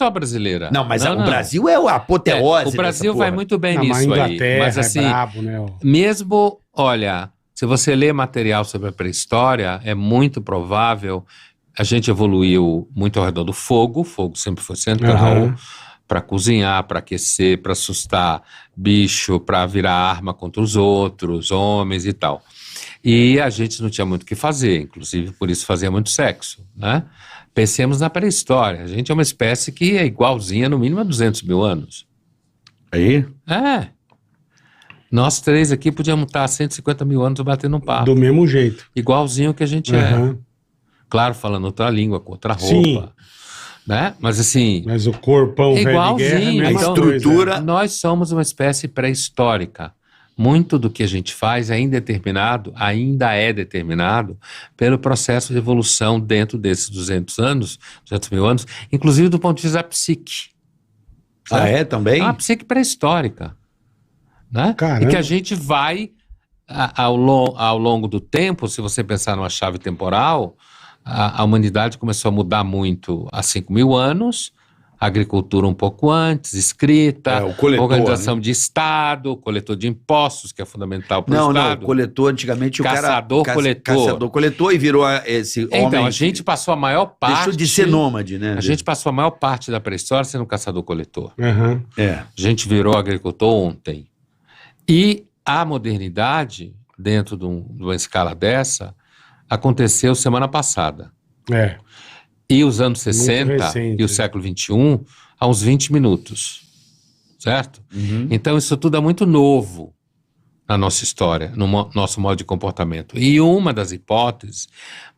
só brasileira. Não, mas não. o Brasil é a apoteose. O Brasil vai muito bem Não, mas nisso a aí. Inglaterra Mas assim, é brabo, né? Ó. mesmo, olha, se você lê material sobre a pré-história, é muito provável. A gente evoluiu muito ao redor do fogo. O fogo sempre foi central. Para cozinhar, para aquecer, para assustar bicho, para virar arma contra os outros, homens e tal. E a gente não tinha muito o que fazer, inclusive por isso fazia muito sexo, né? Pensemos na pré-história. A gente é uma espécie que é igualzinha no mínimo a 200 mil anos. Aí? É. Nós três aqui podíamos estar há 150 mil anos batendo um papo. Do mesmo jeito. Igualzinho que a gente é. Claro, falando outra língua, com outra roupa. Sim. Né? Mas assim... Mas o corpão velho de guerra é a igualzinho. mesma Então, estrutura... Nós somos uma espécie pré-histórica. Muito do que a gente faz ainda é determinado pelo processo de evolução dentro desses 200 mil anos, inclusive do ponto de vista da psique. Ah, certo? é? Também? É uma psique pré-histórica. Né? Caramba. E que a gente vai, ao longo do tempo, se você pensar numa chave temporal, a humanidade começou a mudar muito há 5 mil anos, a agricultura um pouco antes, escrita, o coletor, organização né? de Estado, coletor de impostos, que é fundamental para o Estado. Não, o coletor antigamente Caçador-coletor. Caçador-coletor e virou esse homem... Então, a gente passou a maior parte... Deixou de ser nômade, né? A gente passou a maior parte da pré-história sendo caçador-coletor. É. A gente virou agricultor ontem. E a modernidade, dentro de uma escala dessa, aconteceu semana passada. É. E os anos 60 recente, e o século XXI, há uns 20 minutos. Certo? Uhum. Então, isso tudo é muito novo na nossa história, no nosso modo de comportamento. E uma das hipóteses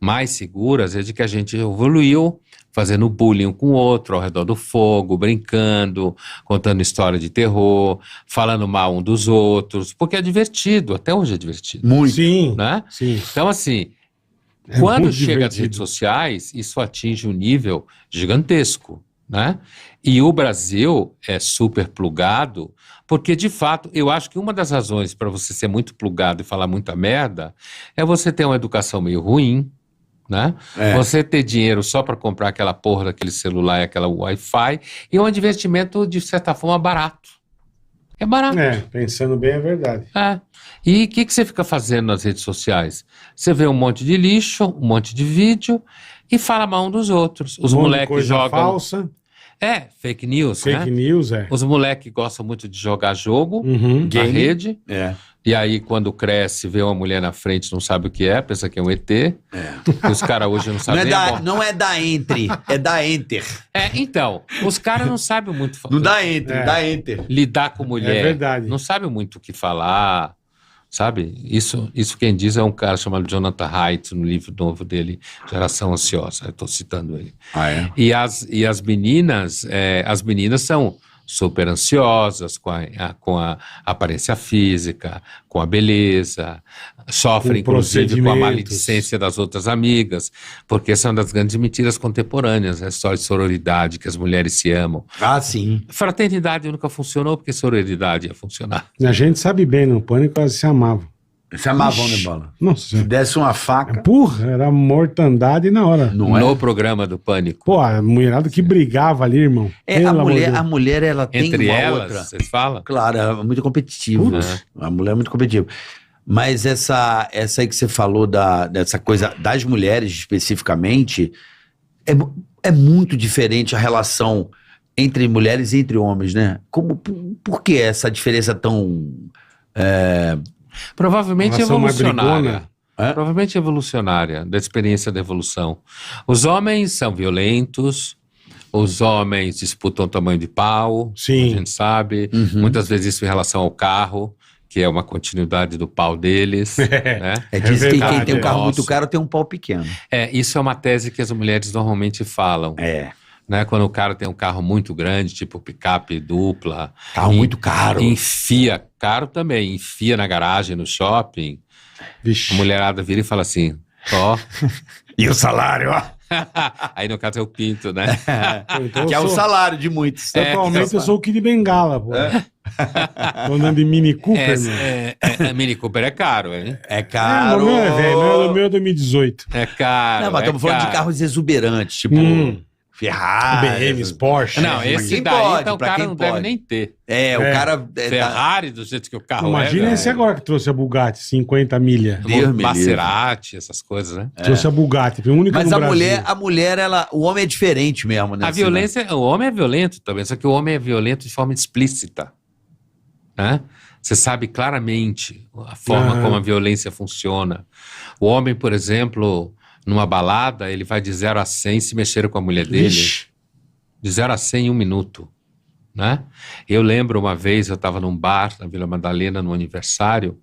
mais seguras é de que a gente evoluiu fazendo bullying um com o outro, ao redor do fogo, brincando, contando história de terror, falando mal um dos outros, porque é divertido, até hoje é divertido. Muito. Sim. Né? Sim. Então, assim, É quando muito chega às divertido. redes sociais, isso atinge um nível gigantesco, né? E o Brasil é super plugado, porque, de fato, eu acho que uma das razões para você ser muito plugado e falar muita merda é você ter uma educação meio ruim, né? É. Você ter dinheiro só para comprar aquela porra daquele celular e aquela Wi-Fi, e um investimento, de certa forma, barato. É barato. É, pensando bem, é verdade. É. E o que você fica fazendo nas redes sociais? Você vê um monte de lixo, um monte de vídeo e fala mal um dos outros. Os Um monte de moleques coisa jogam... falsa, fake news, né? fake news, é. Os moleques gostam muito de jogar jogo Uhum. na Game. rede. É. E aí, quando cresce, vê uma mulher na frente, não sabe o que é, pensa que é um ET. E os caras hoje não Não sabem é, nem a não é da Entre, é da Enter. Então, os caras não sabem muito Não dá Entre, É. dá Enter. lidar com mulher. É verdade. Não sabem muito o que falar, sabe? Isso quem diz é um cara chamado Jonathan Haidt, no livro novo dele, Geração Ansiosa. Eu estou citando ele. Ah, é? E as meninas são super ansiosas com a aparência física, com a beleza, sofrem Com inclusive com a procedimentos. maledicência das outras amigas, porque são das grandes mentiras contemporâneas, a história de sororidade, que as mulheres se amam. Ah, sim. Fraternidade nunca funcionou porque sororidade ia funcionar. A gente sabe bem, no Pânico elas se amavam. Se amavam, né, Bola? Nossa Se Senhora. desse uma faca, Porra, era mortandade na hora. não é? No programa do Pânico. Pô, a mulherada que brigava ali, irmão. A Pelo amor de mulher, Deus. a mulher, ela tem Entre uma elas, outra... vocês falam? Claro, é muito competitivo. Putz. A mulher é muito competitiva. Mas essa aí que você falou dessa coisa das mulheres especificamente, é muito diferente a relação entre mulheres e entre homens, né? Por que essa diferença tão... Provavelmente Relação mais evolucionária. brigona. É? Provavelmente evolucionária, da experiência da evolução. Os homens são violentos, os homens disputam o tamanho de pau, Sim. a gente sabe. Uhum. Muitas vezes isso em relação ao carro, que é uma continuidade do pau deles. né? Diz que quem verdade, tem um carro é. muito Nossa. caro tem um pau pequeno. Isso é uma tese que as mulheres normalmente falam. É. Né? Quando o cara tem um carro muito grande, tipo picape dupla. Carro muito caro. Enfia, caro também, enfia na garagem, no shopping. Vixe. A mulherada vira e fala assim, ó... E o salário, ó. Aí no caso é o pinto, né? Então Que é eu o sou- salário de muitos. Atualmente eu sou o Kid Bengala, pô. Tô andando de Mini Cooper, meu. Mini Cooper é caro, hein? É O caro. meu é velho, o meu é 2018. É caro. Não, mas estamos falando de caro. carros exuberantes, tipo Ferrari. BMs, Porsche. Não, esse quem daí, pode, então, o pra cara quem não pode. deve nem ter. O cara... Ferrari, do jeito que o carro Imagina é. esse agora que trouxe a Bugatti, 50 milha. Deus me Maserati, essas coisas, né? Trouxe a Bugatti, foi a única Mas no a Brasil. mulher, o homem é diferente mesmo, né? A violência, o homem é violento também, só que o homem é violento de forma explícita, né? Você sabe claramente a forma como a violência funciona. O homem, por exemplo, numa balada, ele vai de 0 a 100 se mexer com a mulher dele. Ixi. De 0 a 100 em 1 minuto, né? Eu lembro uma vez, eu estava num bar na Vila Madalena, no aniversário,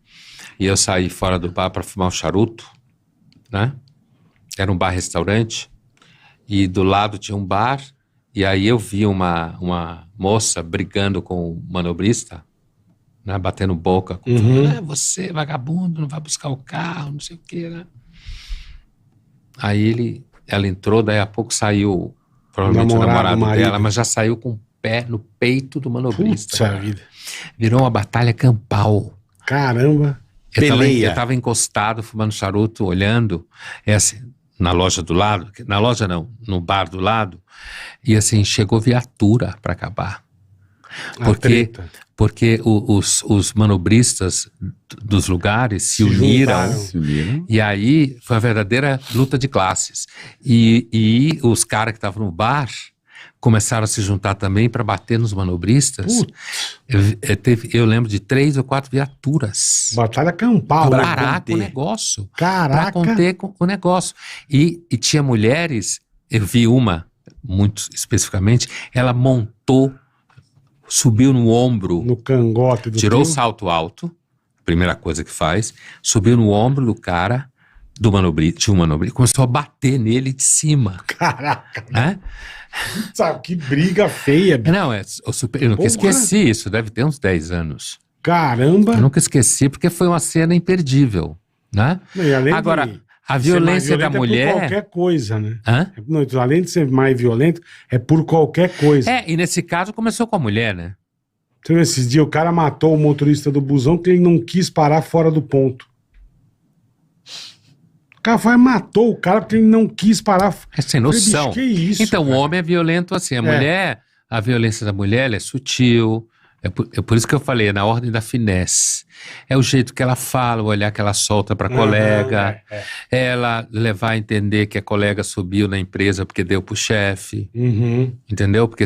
e eu saí fora do bar para fumar um charuto, né? Era um bar-restaurante, e do lado tinha um bar, e aí eu vi uma moça brigando com o manobrista, né? Batendo boca, você, vagabundo, não vai buscar o carro, não sei o quê, né? Aí ela entrou, daí a pouco saiu... Provavelmente o namorado dela, mas já saiu com o pé no peito do manobrista. Puta vida. Virou uma batalha campal. Caramba. Peleia. Eu tava encostado, fumando charuto, olhando, assim, na loja do lado, na loja não, no bar do lado, e assim, chegou viatura para acabar. Porque os manobristas dos lugares se uniram. E aí foi uma verdadeira luta de classes. E os caras que estavam no bar começaram a se juntar também para bater nos manobristas. Eu lembro de 3 ou 4 viaturas. Batalha campal. Para parar com o negócio. Caraca. Para conter o negócio. E tinha mulheres, eu vi uma, muito especificamente, ela montou, subiu no ombro, no cangote do tirou o tio. salto alto, primeira coisa que faz, subiu no ombro do cara, do manobrista, tinha um manobrista, começou a bater nele de cima. Caraca. Né? Sabe, que briga feia. Bicho. Não, eu nunca esqueci isso, deve ter uns 10 anos. Caramba. Eu nunca esqueci, porque foi uma cena imperdível, né? E além Agora, de a ser mais violência da violento mulher... É por qualquer coisa, né? Hã? Não, além de ser mais violento, é por qualquer coisa. E nesse caso começou com a mulher, né? Então, esses dias o cara matou o motorista do busão porque ele não quis parar fora do ponto. O cara foi e matou o cara porque ele não quis parar. É sem noção. Que isso, então, cara? o homem é violento assim. A mulher, a violência da mulher, ela é sutil. É por isso que eu falei, é na ordem da finesse. É o jeito que ela fala, o olhar que ela solta para a colega. Ela levar a entender que a colega subiu na empresa porque deu pro chefe. Entendeu? Porque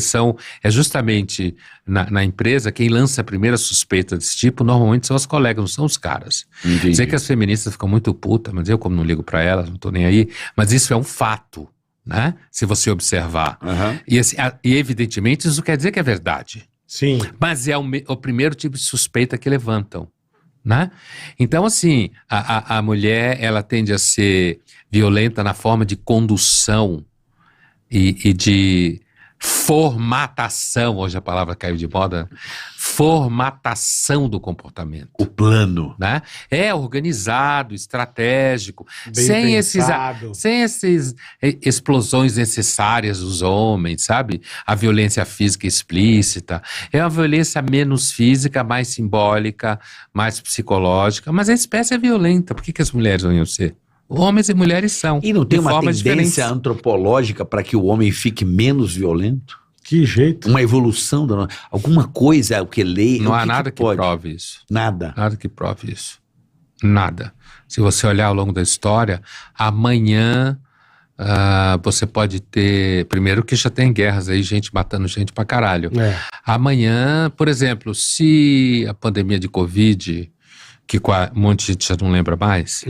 é justamente na empresa, quem lança a primeira suspeita desse tipo, normalmente são as colegas, não são os caras. Entendi. Sei que as feministas ficam muito putas, mas eu, como não ligo para elas, não tô nem aí. Mas isso é um fato, né? Se você observar. E evidentemente isso quer dizer que é verdade. Sim. Mas é o primeiro tipo de suspeita que levantam, né? Então, assim, a mulher, ela tende a ser violenta na forma de condução e de formatação, hoje a palavra caiu de moda, formatação do comportamento. O plano. Né? É organizado, estratégico, Bem sem pensado. essas explosões necessárias dos homens, sabe? A violência física explícita. É uma violência menos física, mais simbólica, mais psicológica, mas a espécie é violenta. Por que as mulheres não iam ser? Homens e mulheres são. E não tem de uma formas tendência diferentes. antropológica para que o homem fique menos violento? Que jeito. Uma evolução, alguma coisa, o que lei. Não o há nada que pode? prove isso. Nada. Nada que prove isso. Nada. Se você olhar ao longo da história, amanhã você pode ter... Primeiro que já tem guerras aí, gente matando gente pra caralho. Amanhã, por exemplo, se a pandemia de Covid, que um monte de gente já não lembra mais...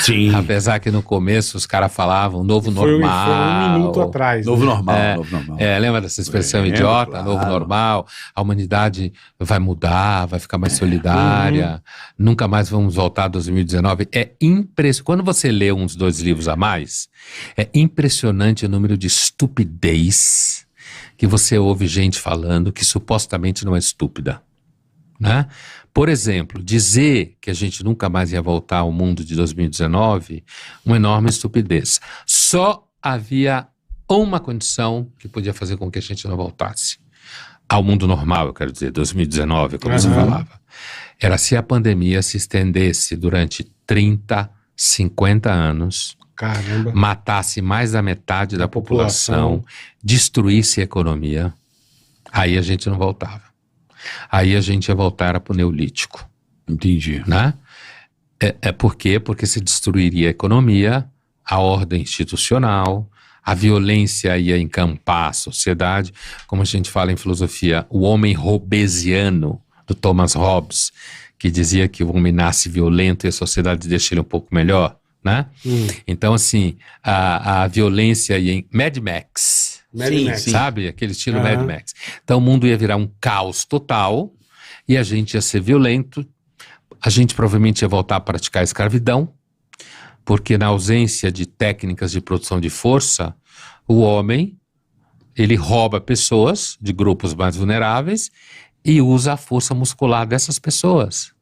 Sim. Apesar que no começo os caras falavam novo normal. Foi 1 minuto atrás. Novo né? normal, novo normal. Lembra dessa expressão idiota? Claro. Novo normal. A humanidade vai mudar, vai ficar mais solidária. Nunca mais vamos voltar a 2019. É impressionante. Quando você lê uns 2 livros a mais, é impressionante o número de estupidez que você ouve gente falando que supostamente não é estúpida. Né? Por exemplo, dizer que a gente nunca mais ia voltar ao mundo de 2019, uma enorme estupidez. Só havia uma condição que podia fazer com que a gente não voltasse ao mundo normal, eu quero dizer, 2019, como você falava. Era se a pandemia se estendesse durante 30, 50 anos. Caramba. matasse mais da metade da população, destruísse a economia, aí a gente não voltava. Aí a gente ia voltar para o Neolítico. Entendi. Né? Por quê? Porque se destruiria a economia, a ordem institucional, a violência ia encampar a sociedade. Como a gente fala em filosofia, o homem hobbesiano, do Thomas Hobbes, que dizia que o homem nasce violento e a sociedade deixa ele um pouco melhor, né? Então, assim, a violência ia... Mad Max, sabe? Aquele estilo Mad Max. Então, o mundo ia virar um caos total e a gente ia ser violento. A gente provavelmente ia voltar a praticar a escravidão, porque na ausência de técnicas de produção de força, o homem, ele rouba pessoas de grupos mais vulneráveis e usa a força muscular dessas pessoas,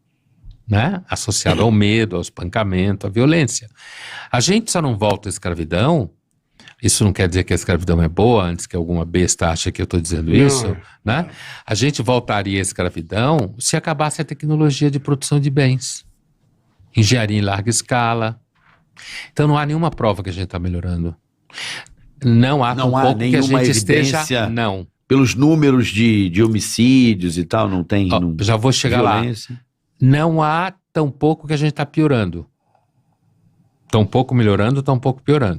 né? Associado ao medo, ao espancamento, à violência. A gente só não volta à escravidão, isso não quer dizer que a escravidão é boa, antes que alguma besta ache que eu estou dizendo isso, né? A gente voltaria à escravidão se acabasse a tecnologia de produção de bens, engenharia em larga escala. Então não há nenhuma prova que a gente está melhorando. Não há tão pouco que a gente esteja... Não. Pelos números de homicídios e tal, não tem... já vou chegar violência. Lá. Não há tão pouco que a gente está piorando. Tão pouco melhorando, tão pouco piorando.